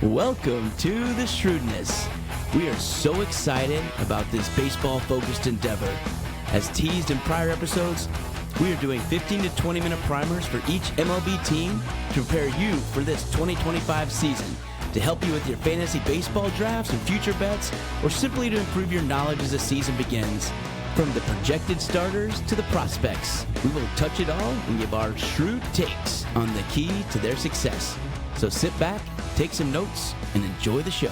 Welcome to the Shrewdness. We are so excited about this baseball-focused endeavor. As teased in prior episodes, we are doing 15 to 20-minute primers for each MLB team to prepare you for this 2025 season, to help you with your fantasy baseball drafts and future bets, or simply to improve your knowledge as the season begins. From the projected starters to the prospects, we will touch it all and give our shrewd takes on the key to their success. So sit back, take some notes, and enjoy the show.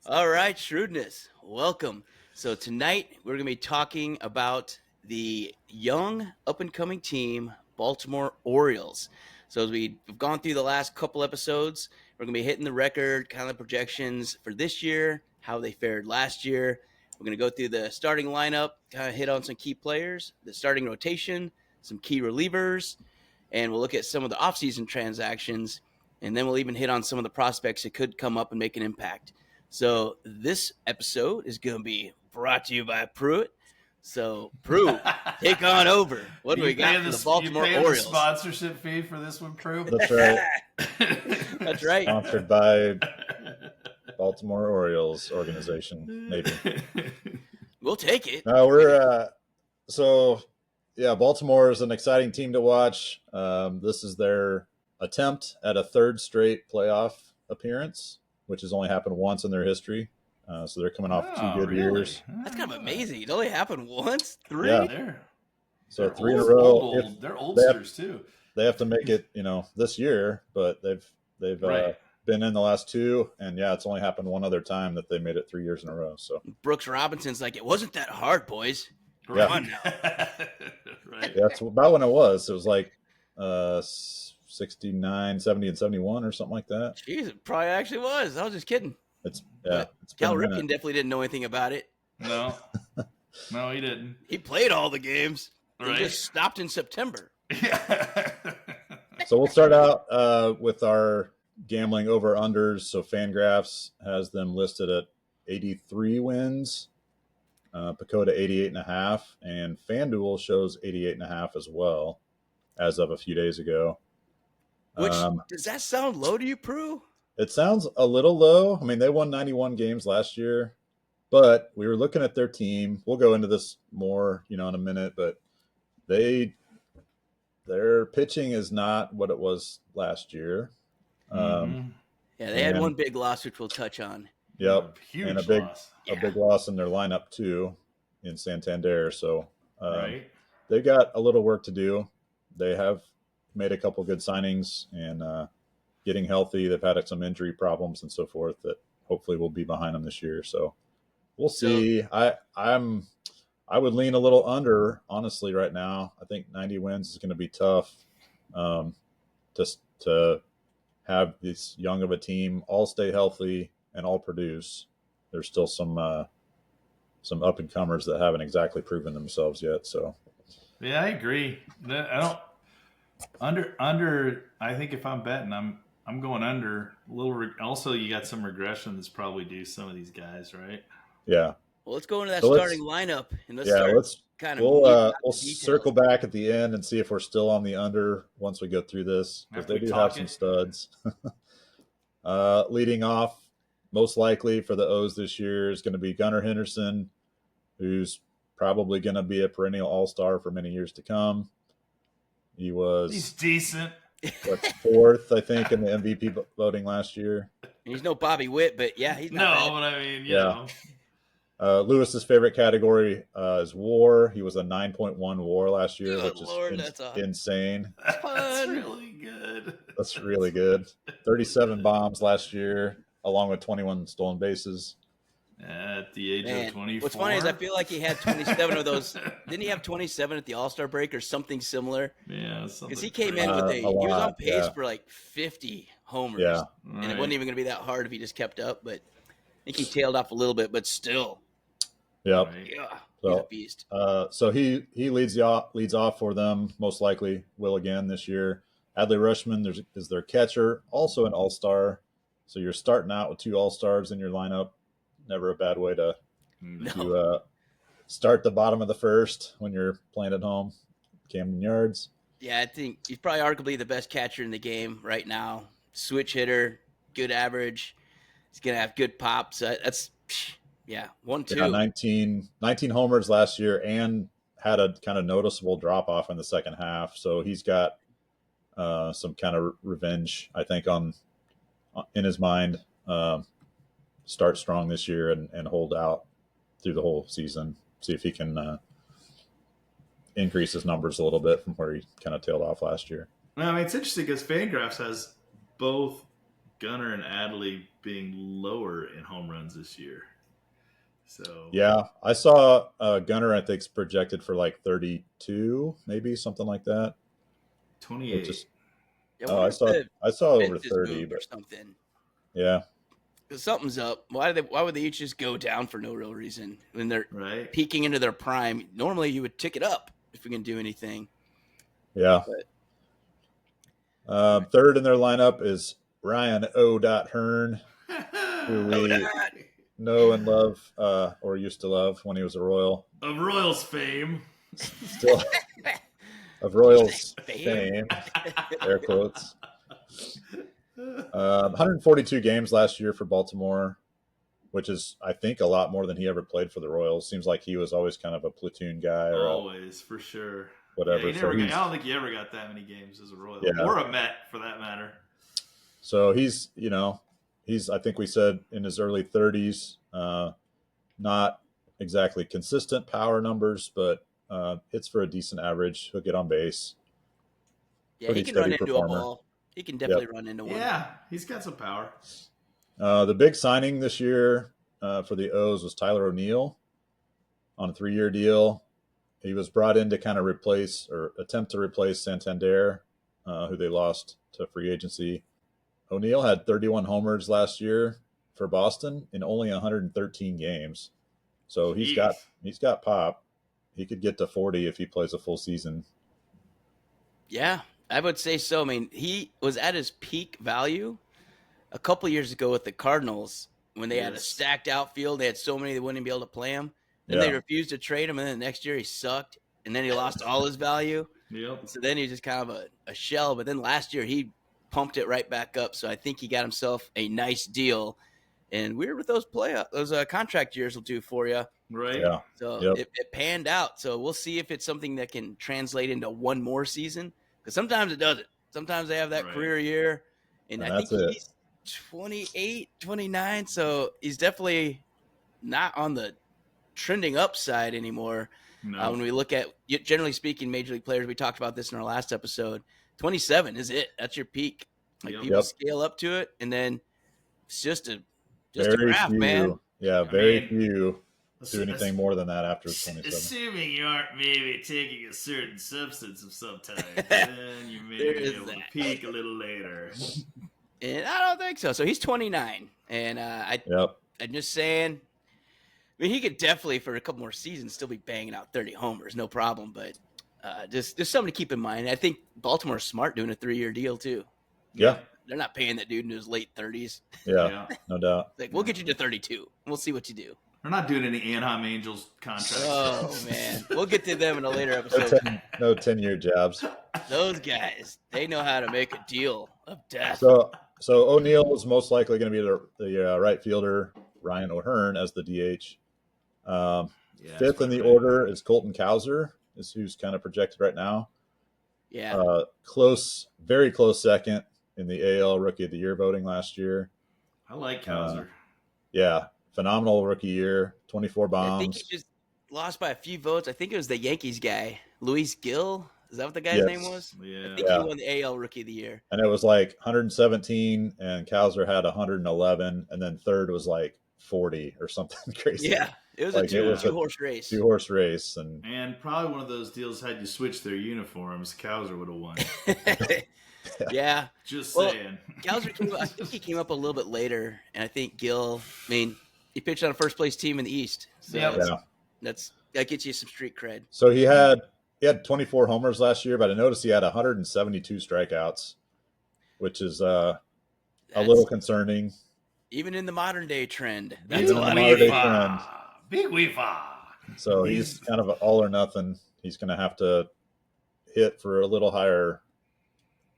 All right, Shrewdness, welcome. So tonight we're going to be talking about the young, up-and-coming team, Baltimore Orioles. So as we've gone through the last couple episodes, we're going to be hitting the record, kind of projections for this year, how they fared last year. We're going to go through the starting lineup, kind of hit on some key players, the starting rotation, some key relievers, and we'll look at some of the offseason transactions, and then we'll even hit on some of the prospects that could come up and make an impact. So this episode is going to be brought to you by Pruitt. So, Prue, take on over. What do we got for the Baltimore Orioles? The sponsorship fee for this one, Prue? That's right. That's right. Sponsored by Baltimore Orioles organization, maybe. We'll take it. No, Baltimore is an exciting team to watch. This is their attempt at a third straight playoff appearance, which has only happened once in their history. So they're coming off two good years. That's kind of amazing. It only happened once? Three? Yeah. So three in a row. They're oldsters too. They have to make it, this year, but they've been in the last two, and it's only happened one other time that they made it 3 years in a row. So Brooks Robinson's like, it wasn't that hard, boys. Come on now. Right. Yeah, that's about when it was. It was like 69, 70, and 71 or something like that. Jeez, it probably actually was. I was just kidding. It's Cal Ripken definitely didn't know anything about it. No, he didn't. He played all the games. Right. He just stopped in September. Yeah. So we'll start out with our gambling over-unders. So Fangraphs has them listed at 83 wins, Pacoda 88.5, and FanDuel shows 88.5 as well as of a few days ago. Which, does that sound low to you, Prue? It sounds a little low. I mean, they won 91 games last year, but we were looking at their team. We'll go into this more, in a minute, but their pitching is not what it was last year. They had one big loss, which we'll touch on. Yep. Huge and a big loss in their lineup too in Santander. So right. They've got a little work to do. They have made a couple good signings and getting healthy. They've had some injury problems and so forth that hopefully will be behind them this year. So we'll see. I would lean a little under, honestly, right now. I think 90 wins is going to be tough. Just to have this young of a team all stay healthy and all produce. There's still some up and comers that haven't exactly proven themselves yet. So yeah, I agree. I don't under. I think if I'm betting, I'm going under a little. Also, you got some regression that's probably due some of these guys, right? Yeah. Well, let's go into that starting lineup and we'll details. circle back at the end and see if we're still on the under once we go through this, because they do have some studs. Leading off, most likely for the O's this year is going to be Gunnar Henderson, who's probably going to be a perennial all-star for many years to come. He's decent. Fourth, I think, in the MVP voting last year. He's no Bobby Witt, but he's not bad. But I mean, you know. Lewis's favorite category is WAR. He was a 9.1 WAR last year, which is insane. That's really good. That's really good. 37 bombs last year, along with 21 stolen bases. At the age of 24. What's funny is I feel like he had 27 of those. Didn't he have 27 at the All-Star break or something similar? Yeah. Because he came in with he was on pace for like 50 homers. Yeah. And it wasn't even going to be that hard if he just kept up. But I think he tailed off a little bit, but still. Yep. Right. Yeah, so, he's a beast. So he leads off for them, most likely will again this year. Adley Rutschman is their catcher, also an all-star. So you're starting out with two all-stars in your lineup. Never a bad way to start the bottom of the first when you're playing at home, Camden Yards. Yeah, I think he's probably arguably the best catcher in the game right now. Switch hitter, good average. He's gonna have good pops. That's yeah, one Yeah, two. 19 homers last year and had a kind of noticeable drop off in the second half. So he's got some kind of revenge, I think, on in his mind. Start strong this year and hold out through the whole season. See if he can increase his numbers a little bit from where he kind of tailed off last year. I mean, it's interesting because Fangraphs has both Gunnar and Adley being lower in home runs this year. So Yeah, I saw Gunner. I think's projected for like 32, maybe something like that. 28. Which is I oh, wonder if the I saw over fence is 30, moved or but something. yeah, 'Cause something's up. Why would they each just go down for no real reason when they're Right. peaking into their prime? Normally, you would tick it up if we can do anything. yeah. But Third in their lineup is Ryan O. Hearn, who oh, we that know and love, or used to love when he was a Royal. Of Royals fame. Still of Royals fame. fame, air quotes. 142 games last year for Baltimore, which is, I think, a lot more than he ever played for the Royals. Seems like he was always kind of a platoon guy or Always, for sure. whatever. Yeah, I don't think he ever got that many games as a Royal. Yeah. Or a Met, for that matter. So he's, I think we said in his early 30s, not exactly consistent power numbers, but hits for a decent average. He'll get on base. Yeah, Pretty he can steady run into a performer. ball. He can definitely run into one. Yeah, he's got some power. The big signing this year for the O's was Tyler O'Neill on a 3-year deal. He was brought in to kind of replace or attempt to replace Santander, who they lost to free agency. O'Neill had 31 homers last year for Boston in only 113 games. So he's got pop. He could get to 40 if he plays a full season. Yeah, I would say so. I mean, he was at his peak value a couple years ago with the Cardinals when they had a stacked outfield. They had so many they wouldn't be able to play him. Then they refused to trade him, and then the next year he sucked, and then he lost all his value. Yep. And so then he's just kind of a shell. But then last year he pumped it right back up. So I think he got himself a nice deal. And weird what those contract years will do for you. Right. Yeah. So it panned out. So we'll see if it's something that can translate into one more season. Because sometimes it doesn't. Sometimes they have that career year. And I think he's 28, 29. So he's definitely not on the trending upside anymore. No. When we look at, generally speaking, major league players, we talked about this in our last episode. 27 is it. That's your peak. Like people scale up to it, and then it's just a graph, man. Yeah, very few do anything more than that after 27. Assuming you aren't maybe taking a certain substance of some type, then you may be able to peak a little later. And I don't think so. So he's 29, and I'm just saying. I mean, he could definitely, for a couple more seasons, still be banging out 30 homers, no problem. But just something to keep in mind. I think Baltimore's smart doing a 3-year deal, too. Yeah. They're not paying that dude in his late 30s. Yeah, no doubt. Like, we'll get you to 32. We'll see what you do. They're not doing any Anaheim Angels contracts. Oh, man. We'll get to them in a later episode. No 10-year jabs. Those guys, they know how to make a deal of death. So O'Neill is most likely going to be the right fielder, Ryan O'Hearn, as the DH. Fifth in the order is Colton Cowser, who's kind of projected right now. Yeah. Very close second in the AL Rookie of the Year voting last year. I like Cowser. Yeah, phenomenal rookie year, 24 bombs. I think he just lost by a few votes. I think it was the Yankees guy, Luis Gill. Is that what the guy's name was? Yeah. I think he won the AL Rookie of the Year. And it was like 117, and Cowser had 111, and then third was like 40 or something crazy. Yeah, it was a two-horse race. Two-horse race. And probably one of those deals had you switch their uniforms, Cowser would have won. Yeah. Just saying. Cowser I think he came up a little bit later, and I think Gill, he pitched on a first-place team in the East. So that gets you some street cred. So he had 24 homers last year, but I noticed he had 172 strikeouts, which is a little concerning. Even in the modern day trend. That's a lot of Big weefa. So he's kind of an all or nothing. He's going to have to hit for a little higher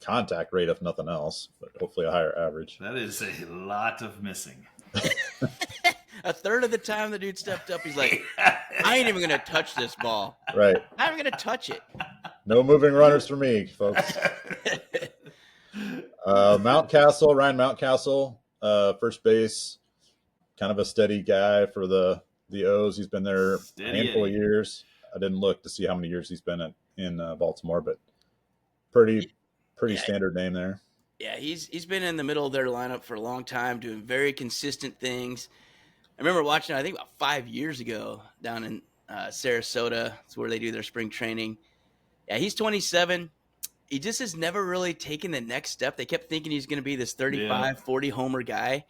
contact rate, if nothing else, but hopefully a higher average. That is a lot of missing. A third of the time the dude stepped up, he's like, I ain't even going to touch this ball. Right. I'm going to touch it. No moving runners for me, folks. Ryan Mountcastle, first base, kind of a steady guy for the O's. He's been there a handful of years. I didn't look to see how many years he's been in Baltimore, but pretty standard name there. Yeah, he's been in the middle of their lineup for a long time, doing very consistent things. I remember watching, I think about 5 years ago down in Sarasota. It's where they do their spring training. Yeah, he's 27. He just has never really taken the next step. They kept thinking he's going to be this 35, 40 homer guy,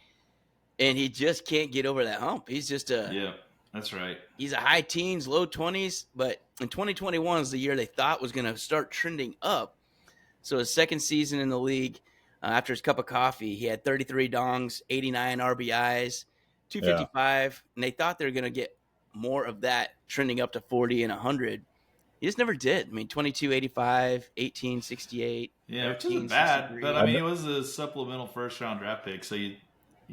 and he just can't get over that hump. He's just yeah, that's right. He's a high teens, low 20s, but in 2021 is the year they thought was going to start trending up. So his second season in the league, after his cup of coffee, he had 33 dongs, 89 RBIs, 255, and they thought they were going to get more of that, trending up to 40 and 100. He just never did. I mean, 22, 85, 18, 68. Yeah, which isn't bad, but I mean, he was a supplemental first-round draft pick, so you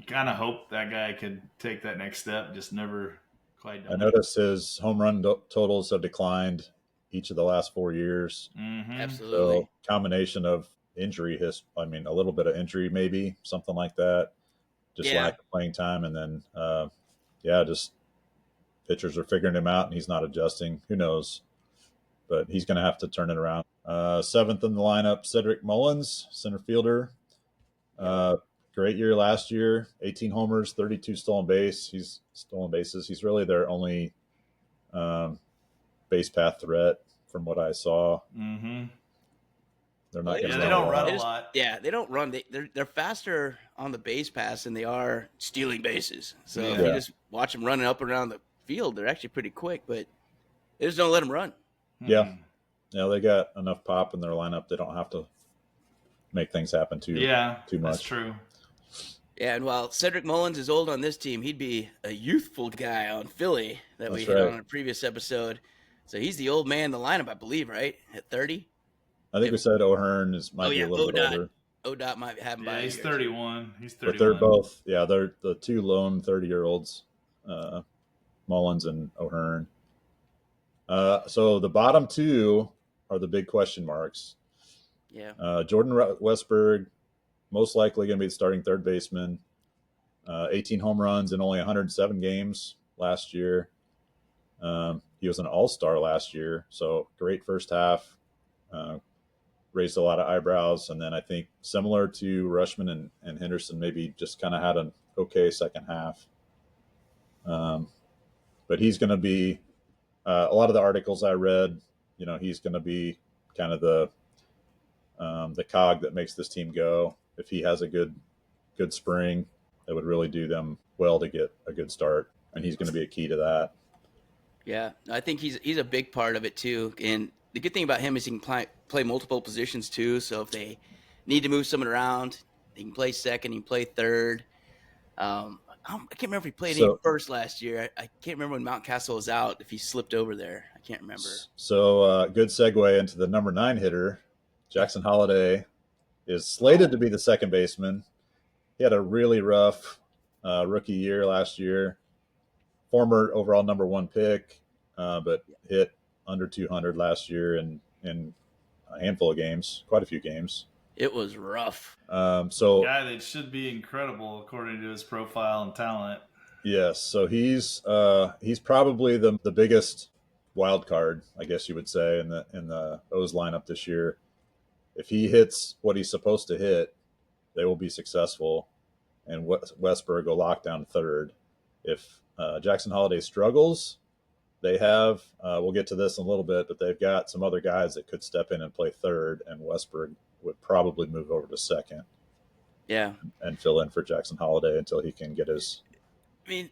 kind of hope that guy could take that next step. Just never quite done. I noticed his home run totals have declined each of the last 4 years. Mm-hmm. Absolutely. So combination of injury, a little bit of injury, maybe something like that. Just lack of playing time, and then just pitchers are figuring him out, and he's not adjusting. Who knows? But he's going to have to turn it around. Seventh in the lineup, Cedric Mullins, center fielder. Great year last year, 18 homers, 32 stolen bases. He's really their only base path threat from what I saw. Mm-hmm. They're not. They don't run a lot. Yeah, they don't run. They're faster on the base pass than they are stealing bases. So if you just watch them running up and around the field, they're actually pretty quick, but they just don't let them run. Yeah. Yeah, they got enough pop in their lineup. They don't have to make things happen too much. That's true. Yeah, and while Cedric Mullins is old on this team, he'd be a youthful guy on Philly that we hit on a previous episode. So he's the old man in the lineup, I believe, right? At 30? I think we said O'Hearn might be a little bit older. ODOT might have him by he's 31. He's 31. But they're both, they're the two lone 30-year-olds, Mullins and O'Hearn. So the bottom two are the big question marks. Yeah. Jordan Westberg, most likely going to be the starting third baseman. 18 home runs in only 107 games last year. He was an all-star last year, so great first half. Raised a lot of eyebrows, and then I think similar to Rushman and Henderson, maybe just kind of had an okay second half. But he's going to be a lot of the articles I read. He's going to be kind of the cog that makes this team go. If he has a good spring, it would really do them well to get a good start, and he's going to be a key to that. Yeah, I think he's a big part of it too. And the good thing about him is he can play multiple positions too. So if they need to move someone around, he can play second, he can play third. I can't remember if he played any first last year. I can't remember when Mountcastle was out, if he slipped over there. I can't remember. So good segue into the number 9 hitter. Jackson Holliday is slated to be the second baseman. He had a really rough rookie year last year. Former overall number 1 pick, but hit under 200 last year in a handful of games, quite a few games. It was rough. So guy that should be incredible according to his profile and talent. Yes, so he's probably the biggest wild card, I guess you would say, in the O's lineup this year. If he hits what he's supposed to hit, they will be successful, and Westberg will lock down third. If Jackson Holliday struggles, they have we'll get to this in a little bit, but they've got some other guys that could step in and play third, and Westberg would probably move over to second. Yeah, and fill in for Jackson Holliday until he can get his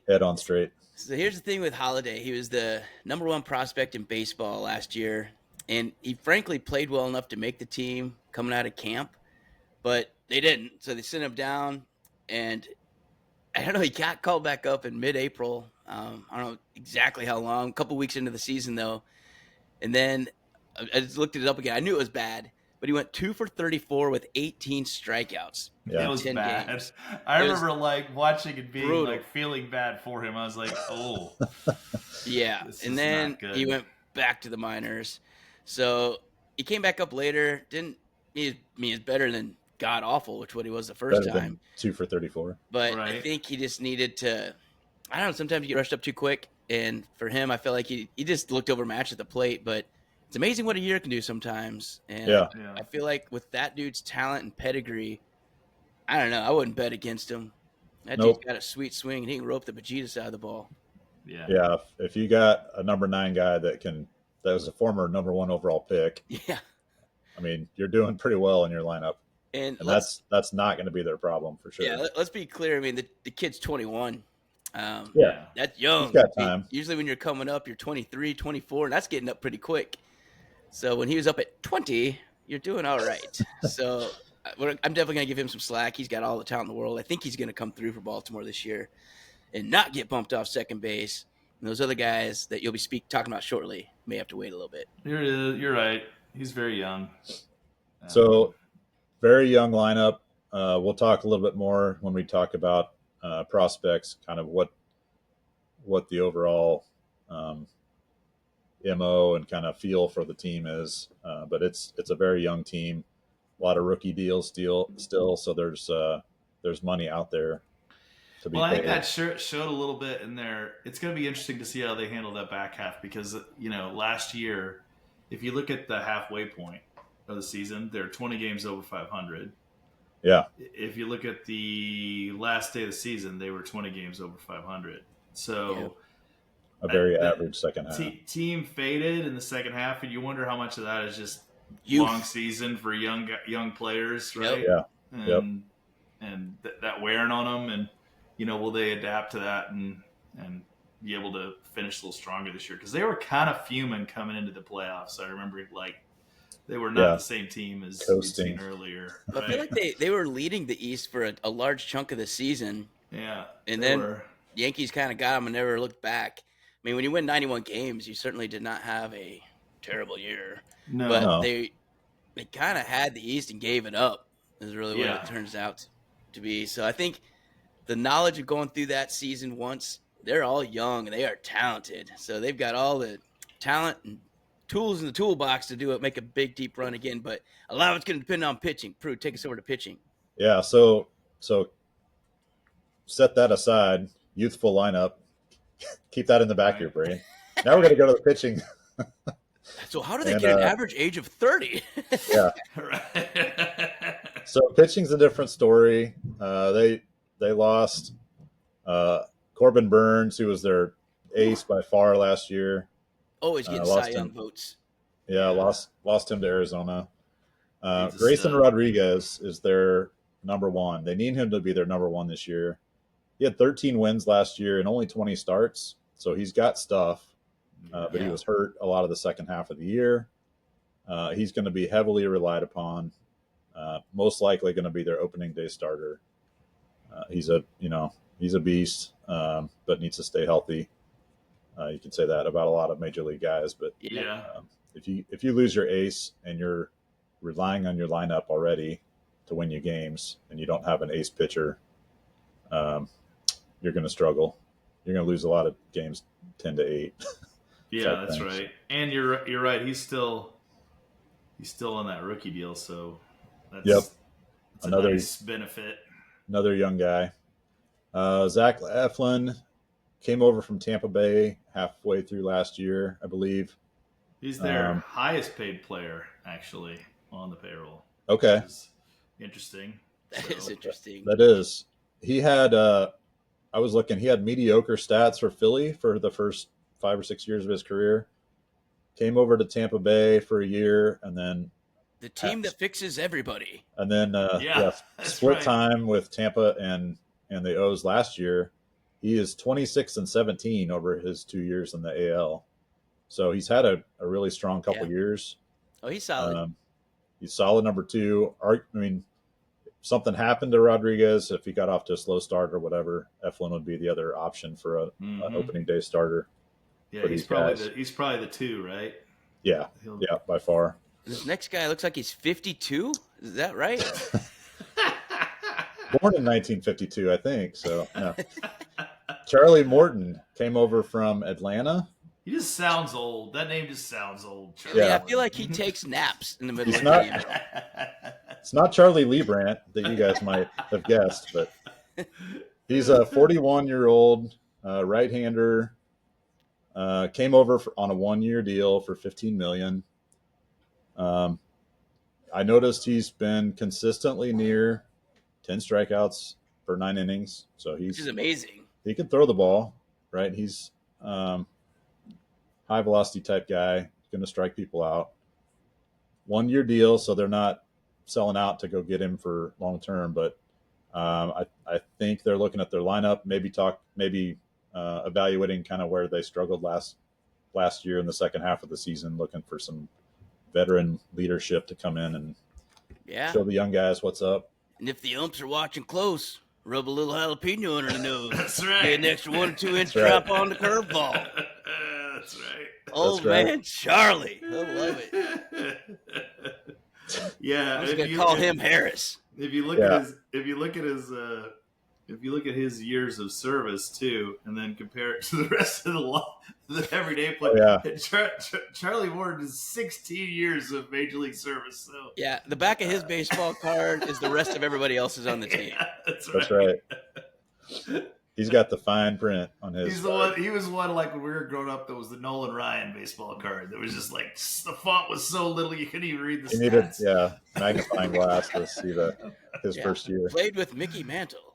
head on straight. So here's the thing with Holliday. He was the number 1 prospect in baseball last year, and he frankly played well enough to make the team coming out of camp, but they didn't. So they sent him down, and I don't know, he got called back up in mid-April. I don't know exactly how long, a couple weeks into the season, though. And then I just looked it up again. I knew it was bad, but he went 2 for 34 with 18 strikeouts It Yeah. in was 10 bad. games. I It was remember like watching and being brutal. like feeling bad for him. I was like, oh, Yeah, this and is then not good. he went back to the minors. So he came back up later. Didn't he's better than god awful, which what he was the first Better time. than 2 for 34. But I Right. think he just needed to. I don't know. Sometimes you get rushed up too quick, and for him, I felt like he just looked overmatched at the plate. But it's amazing what a year can do sometimes. And Yeah. I feel like with that dude's talent and pedigree, I don't know. I wouldn't bet against him. That dude's Nope. got a sweet swing, and he can rope the bejesus out of the ball. Yeah. Yeah. If you got a number 9 guy that was a former number 1 overall pick, Yeah, I mean, you're doing pretty well in your lineup, and and that's not going to be their problem for sure. let's be clear. I mean, the kid's 21. Yeah. Yeah. That's He's young. got I mean, time. usually when you're coming up, you're 23, 24, and that's getting up pretty quick. So when he was up at 20, you're doing all right. So I'm definitely going to give him some slack. He's got all the talent in the world. I think he's going to come through for Baltimore this year and not get bumped off second base. And those other guys that you'll be talking about shortly may have to wait a little bit. You're right. He's very young. So very young lineup. We'll talk a little bit more when we talk about prospects, kind of what the overall mo and kind of feel for the team is. But it's a very young team. A lot of rookie deals still. So there's money out there to be Well, I think paid. that showed a little bit in there. It's going to be interesting to see how they handle that back half because, last year, if you look at the halfway point of the season, they're 20 games over 500. Yeah. If you look at the last day of the season, they were 20 games over 500. So A very the average second half. team faded in the second half, and you wonder how much of that is just Youth. long season for young players, right? Yep. Yeah. And that wearing on them, and will they adapt to that and be able to finish a little stronger this year? Because they were kind of fuming coming into the playoffs. I remember they were not the same team as we'd seen earlier. Right? I feel like they were leading the East for a large chunk of the season. Yeah, and then Yankees kind of got them and never looked back. I mean, when you win 91 games, you certainly did not have a terrible year. No. But they kind of had the East and gave it up is really what it turns out to be. So I think the knowledge of going through that season once, they're all young and they are talented. So they've got all the talent and tools in the toolbox to do it, make a big, deep run again. But a lot of it's going to depend on pitching. Prue, take us over to pitching. Yeah, so set that aside, youthful lineup. Keep that in the back of your brain. Now we're going to go to the pitching. So how do they get an average age of 30? Yeah. So pitching's a different story. They lost Corbin Burns, who was their ace by far last year. Always getting Cy Young votes. Yeah, lost him to Arizona. Grayson Rodriguez is their number 1. They need him to be their number 1 this year. He had 13 wins last year and only 20 starts, so he's got stuff. But he was hurt a lot of the second half of the year. He's going to be heavily relied upon. Most likely going to be their opening day starter. He's a beast, but needs to stay healthy. You can say that about a lot of major league guys, but if you lose your ace and you're relying on your lineup already to win you games, and you don't have an ace pitcher, you're going to struggle. You're going to lose a lot of games 10-8. Yeah, that's right. And you're right. He's still on that rookie deal, so that's another nice benefit. Another young guy. Zach Eflin came over from Tampa Bay halfway through last year, I believe. He's their highest paid player, actually, on the payroll. Okay. Which is interesting. That is interesting. That is. He had, I was looking, he had mediocre stats for Philly for the first 5 or 6 years of his career. Came over to Tampa Bay for a year, and then the team that fixes everybody. And then split time with Tampa and the O's last year. He is 26-17 over his 2 years in the AL. So he's had a really strong couple years. Oh, he's solid. He's solid number 2. I mean, if something happened to Rodriguez, if he got off to a slow start or whatever, Eflin would be the other option for an opening day starter. Yeah, he's probably the 2, right? Yeah, by far. This next guy looks like he's 52. Is that right? Born in 1952, I think. So, yeah. Charlie Morton came over from Atlanta. He just sounds old. That name just sounds old. I mean, I feel like he takes naps in the middle He's of not- the game. It's not Charlie Liebrandt that you guys might have guessed, but he's a 41-year-old right-hander. Came over on a 1-year deal for $15 million. I noticed he's been consistently near 10 strikeouts per 9 innings, so Which is amazing. He can throw the ball, right? He's high velocity type guy, going to strike people out. 1-year deal, so they're not selling out to go get him for long term, but I think they're looking at their lineup, maybe evaluating kind of where they struggled last year in the second half of the season, looking for some veteran leadership to come in and show the young guys what's up. And if the umps are watching close, rub a little jalapeno under the nose. That's right. Get an extra 1 or 2 inch drop on the curveball. That's right. Old man Charlie. I love it. Yeah, I'm just gonna call him Harris. If you look at his years of service too, and then compare it to the rest of the everyday player, Charlie Morton is 16 years of major league service. So yeah, the back of his baseball card is the rest of everybody else's on the team. Yeah, that's right. He's got the fine print on his. He was one like when we were growing up. That was the Nolan Ryan baseball card. That was just like the font was so little you couldn't even read the stats. Needed, magnifying glass to see his first year. Played with Mickey Mantle.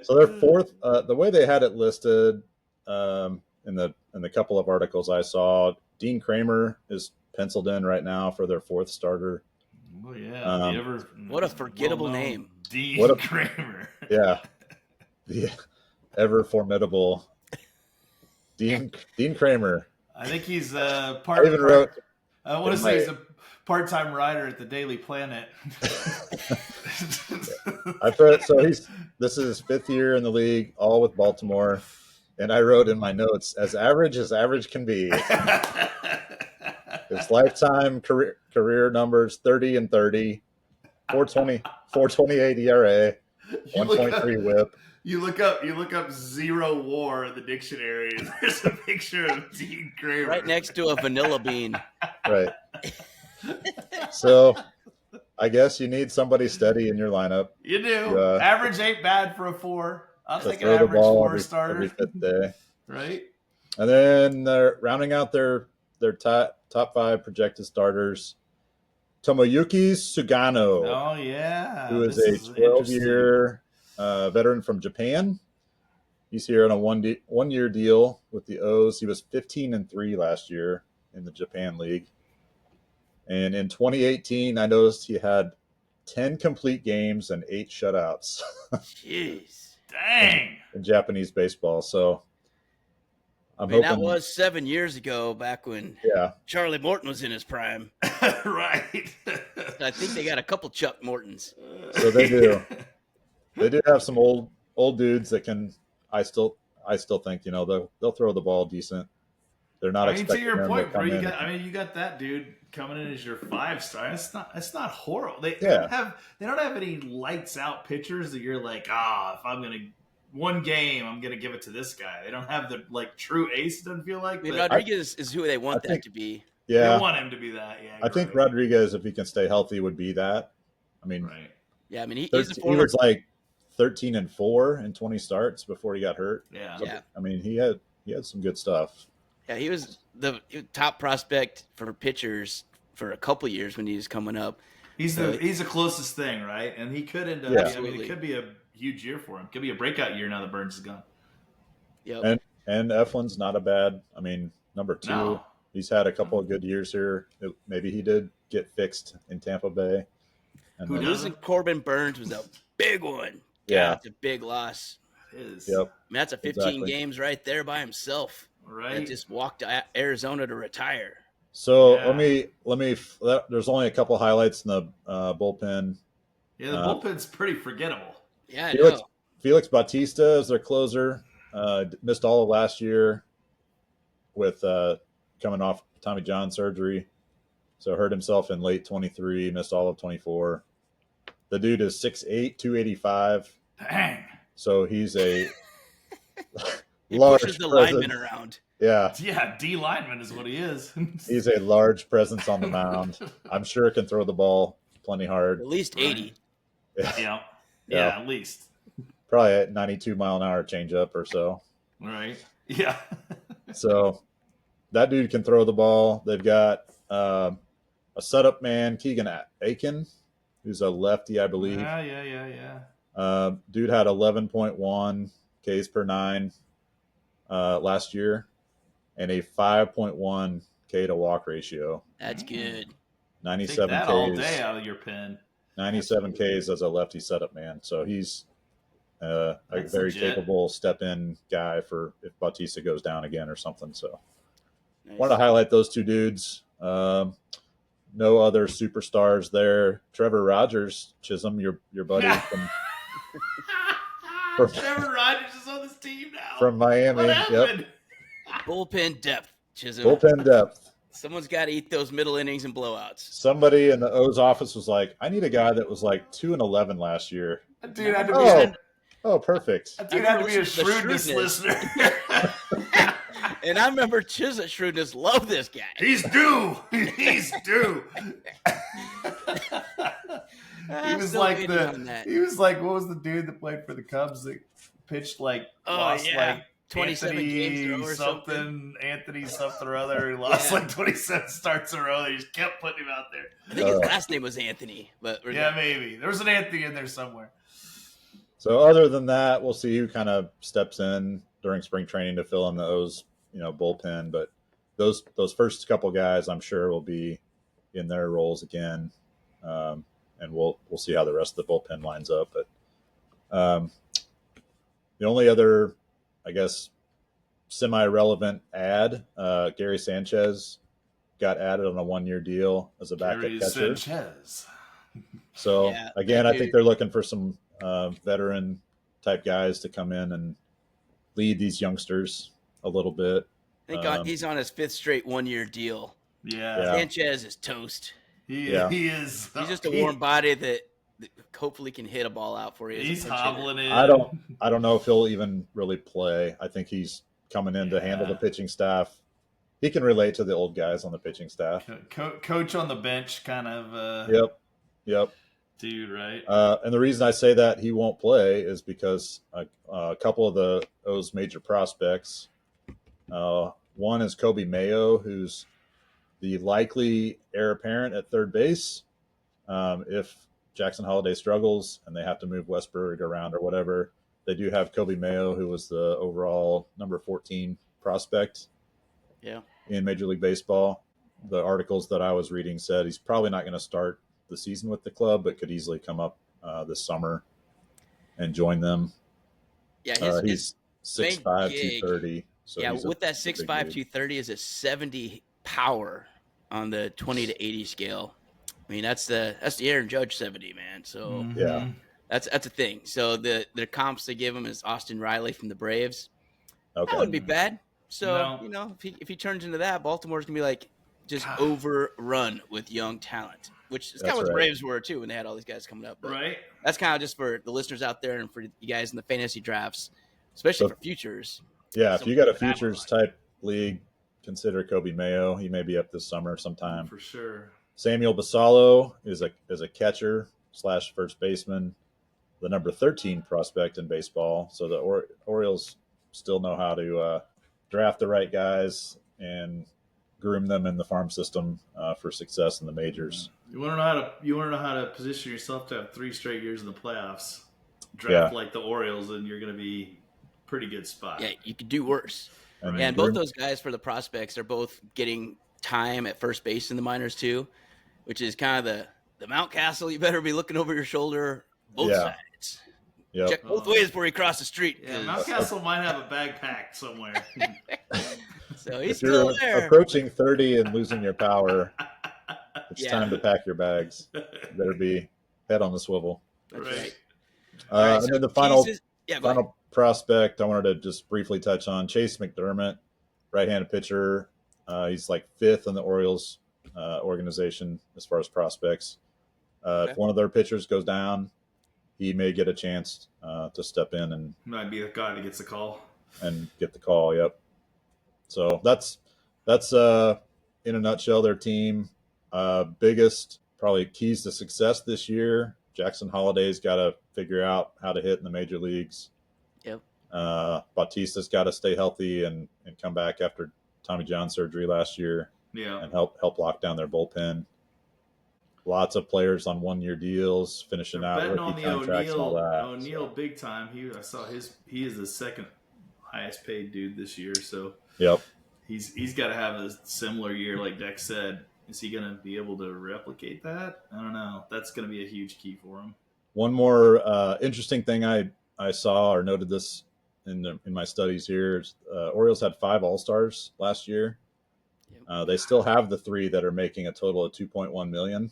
So their fourth, the way they had it listed in the couple of articles I saw, Dean Kramer is penciled in right now for their fourth starter. Oh yeah, what a forgettable name, Dean Kramer. Yeah, the ever formidable Dean Kramer. I think he's I want to say he's a part-time writer at the Daily Planet. This is his 5th year in the league, all with Baltimore, and I wrote in my notes as average can be. His lifetime career numbers 30 and 30, 4.28 ERA, 1.3 WHIP. You look up zero WAR in the dictionary, and there's a picture of Dean Kramer right next to a vanilla bean. Right. So, I guess you need somebody steady in your lineup. You do. Average ain't bad for a 4. I'll take an average 4 starter every 5th day. Right. And then they're rounding out their top 5 projected starters. Tomoyuki Sugano. Oh yeah. Who is a 12-year veteran from Japan. He's here on a 1-year deal with the O's. He was 15-3 last year in the Japan League. And in 2018, I noticed he had 10 complete games and 8 shutouts. Jeez. Dang. In Japanese baseball. So I mean, that was 7 years ago, back when Charlie Morton was in his prime. Right. I think they got a couple Chuck Mortons. So they do. They do have some old dudes that can. I still think they'll throw the ball decent. They're not. To your point, bro. You got that dude coming in as your 5-star. It's not horrible. They don't have any lights out pitchers that you're like, if I'm gonna one game, I'm gonna give it to this guy. They don't have the true ace. It doesn't feel like. I mean, Rodriguez is who they want that to be. Yeah, they want him to be that. Yeah, I think Rodriguez, if he can stay healthy, would be that. I mean, right. Yeah, I mean, he was like 13-4 in 20 starts before he got hurt. Yeah. So, I mean, he had some good stuff. Yeah, he was the top prospect for pitchers for a couple years when he was coming up. He's the closest thing, right? And he could end up. Yeah. I mean, it could be a huge year for him. Could be a breakout year now that Burns is gone. Yep. And Eflin's not a bad. I mean, number 2. No. He's had a couple of good years here. Maybe he did get fixed in Tampa Bay. And losing Corbin Burns was a big one. Yeah, it's a big loss. It is. Yep. I mean, that's a 15 games right there by himself. Right. That just walked to Arizona to retire. So let me. There's only a couple highlights in the bullpen. Yeah, the bullpen's pretty forgettable. Yeah, I know. Felix Bautista is their closer. Missed all of last year. with coming off Tommy John surgery. So hurt himself in late 23, missed all of 24. The dude is 6'8", 285. Dang. So he's a He pushes large the linemen presence. around. Yeah, Yeah, D lineman is what he is. he's a large presence on the mound. I'm sure can throw the ball plenty hard. At least 80. Yeah. Yeah, at least. Probably at 92-mile-an-hour changeup or so. Right. Yeah. So that dude can throw the ball. They've got a setup man, Keegan Aiken, who's a lefty, I believe. Yeah. Dude had 11.1 Ks per nine last year and a 5.1 K to walk ratio. That's good. 97 Take that Ks all day out of your pen. 97 Ks as a lefty setup man. So he's a very capable step-in guy for if Bautista goes down again or something. So Nice. wanted to highlight those two dudes. No other superstars there. Trevor Rogers, Chisholm, your buddy Trevor Rogers is on this team now. from Miami. What happened? Bullpen depth, Chisholm. Bullpen depth. Someone's got to eat those middle innings and blowouts. Somebody in the O's office was like, I need a guy that was like 2-11 last year. That dude had to be Oh, perfect. That dude had to be a Shrewdness listener. And I remember Shrewdness loved this guy. He's due. He's due. He was like what was the dude that played for the Cubs that pitched like lost like 27 games in a row or something. Anthony something or other. He lost like 27 starts in a row. They just kept putting him out there. I think his last name was Anthony, but maybe there was an Anthony in there somewhere. So other than that, we'll see who kind of steps in during spring training to fill in the O's, bullpen. But those first couple guys, I'm sure, will be in their roles again, and we'll see how the rest of the bullpen lines up. But the only other, I guess, semi-relevant ad, Gary Sanchez got added on a 1-year deal as a backup catcher. Sanchez. So again, I think they're looking for some veteran type guys to come in and lead these youngsters a little bit. I think he's on his 5th straight 1-year deal. Yeah. Sanchez is toast. He is. He's just a warm body that hopefully can hit a ball out for you. He's hobbling in. I don't know if he'll even really play. I think he's coming in to handle the pitching staff. He can relate to the old guys on the pitching staff. Coach on the bench kind of. Yep. Dude, right? And the reason I say that he won't play is because a couple of the O's major prospects, one is Kobe Mayo, who's the likely heir apparent at third base. If Jackson Holliday struggles and they have to move Westberg around or whatever, they do have Kobe Mayo, who was the overall number 14 prospect in Major League Baseball. The articles that I was reading said he's probably not going to start the season with the club, but could easily come up this summer and join them. Yeah, he's 6'5", 230. So with that 6'5", 230 is a 70 power on the 20 to 80 scale. I mean, that's the Aaron Judge 70, man. So that's a thing. So the comps they give him is Austin Riley from the Braves. Okay. That wouldn't be bad. So if he turns into that, Baltimore's gonna be like just overrun with young talent, which is kind of what the Braves were too when they had all these guys coming up. But right. That's kind of just for the listeners out there and for you guys in the fantasy drafts, especially for futures. Yeah, if you got a futures type league, consider Kobe Mayo. He may be up this summer sometime for sure. Samuel Basallo is a catcher / first baseman, the number 13 prospect in baseball. So the Orioles still know how to draft the right guys and groom them in the farm system for success in the majors. You want to know how to position yourself to have 3 straight years in the playoffs. Draft like the Orioles, and you're going to be pretty good spot. Yeah, you could do worse. And both those guys for the prospects are both getting time at first base in the minors too, which is kind of the Mount Castle. You better be looking over your shoulder both sides. Yep. Check both ways before you cross the street. Yeah, Mount Castle might have a bag packed somewhere. So he's if still you're there. Approaching 30 and losing your power, it's time to pack your bags. You better be head on the swivel. That's right. And then the final prospect I wanted to just briefly touch on, Chase McDermott. right-handed pitcher. He's like 5th in the Orioles organization as far as prospects. If one of their pitchers goes down, he may get a chance to step in and Might be the guy that gets the call. and get the call. Yep. So that's in a nutshell their team. Biggest probably keys to success this year. Jackson Holliday's got to figure out how to hit in the major leagues. Yep. Bautista's got to stay healthy and come back after Tommy John surgery last year. Yeah. And help lock down their bullpen. Lots of players on 1-year deals, finishing They're out betting rookie on the contracts and all that. O'Neill big time. I saw he is the second highest paid dude this year. So Yep. He's got to have a similar year, like Dex said. Is he going to be able to replicate that? I don't know. That's going to be a huge key for him. One more interesting thing I saw or noted this in my studies here is Orioles had 5 All-Stars last year. They still have the 3 that are making a total of $2.1 million.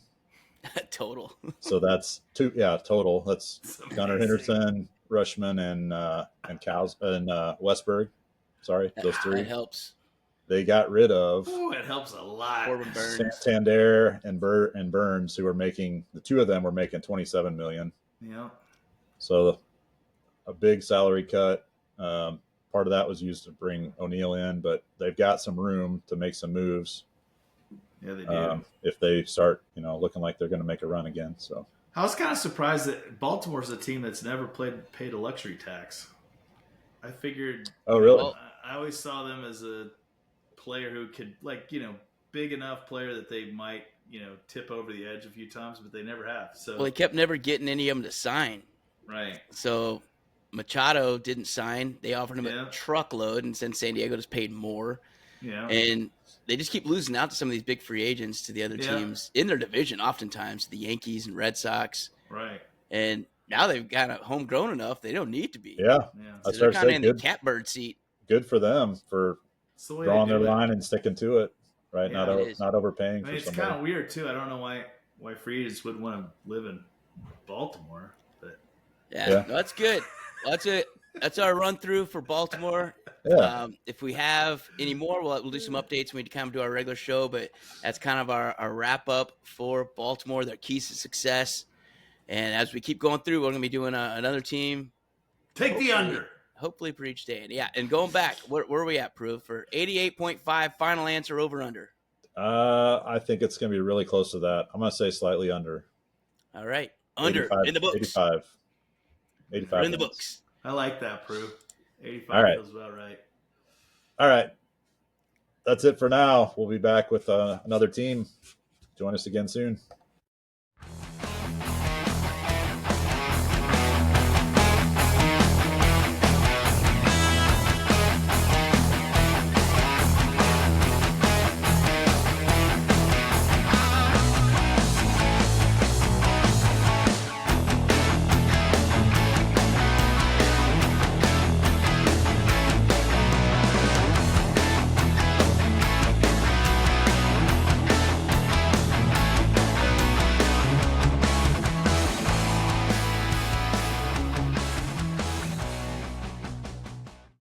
Total. So that's total. That's Gunnar Henderson, Rushman, and Westberg. Sorry, those 3. That helps. They got rid of it helps a lot. Corbin Burns, Santander, and Burns, who were making the 2 of them were making $27 million. Yeah. So a big salary cut. Part of that was used to bring O'Neill in, but they've got some room to make some moves. Yeah, they do. If they start, looking like they're going to make a run again. So I was kind of surprised that Baltimore's a team that's never paid a luxury tax. I figured. Oh, really? I always saw them as a player who could, big enough player that they might, tip over the edge a few times, but they never have. So they kept never getting any of them to sign. Right. So Machado didn't sign. They offered him a truckload, and then San Diego just paid more. Yeah. And they just keep losing out to some of these big free agents to the other teams in their division, oftentimes the Yankees and Red Sox. Right. And now they've got a homegrown enough; they don't need to be. Yeah. So they're kind of in the catbird seat. Good for them for drawing their line and sticking to it. Right. Yeah, not overpaying. It's kind of weird too. I don't know why free agents wouldn't want to live in Baltimore, but no, that's good. That's our run through for Baltimore. Yeah. If we have any more, we'll do some updates when we kind of do our regular show. But that's kind of our wrap up for Baltimore, their keys to success. And as we keep going through, we're going to be doing another team. Take the under. Hopefully for each day. And and going back, where are we at, Prue? For 88.5, final answer, over under? I think it's going to be really close to that. I'm going to say slightly under. All right. Under, 85, in the books. 85 in the books. I like that, Prue. 85 All right. feels about right. All right. That's it for now. We'll be back with another team. Join us again soon.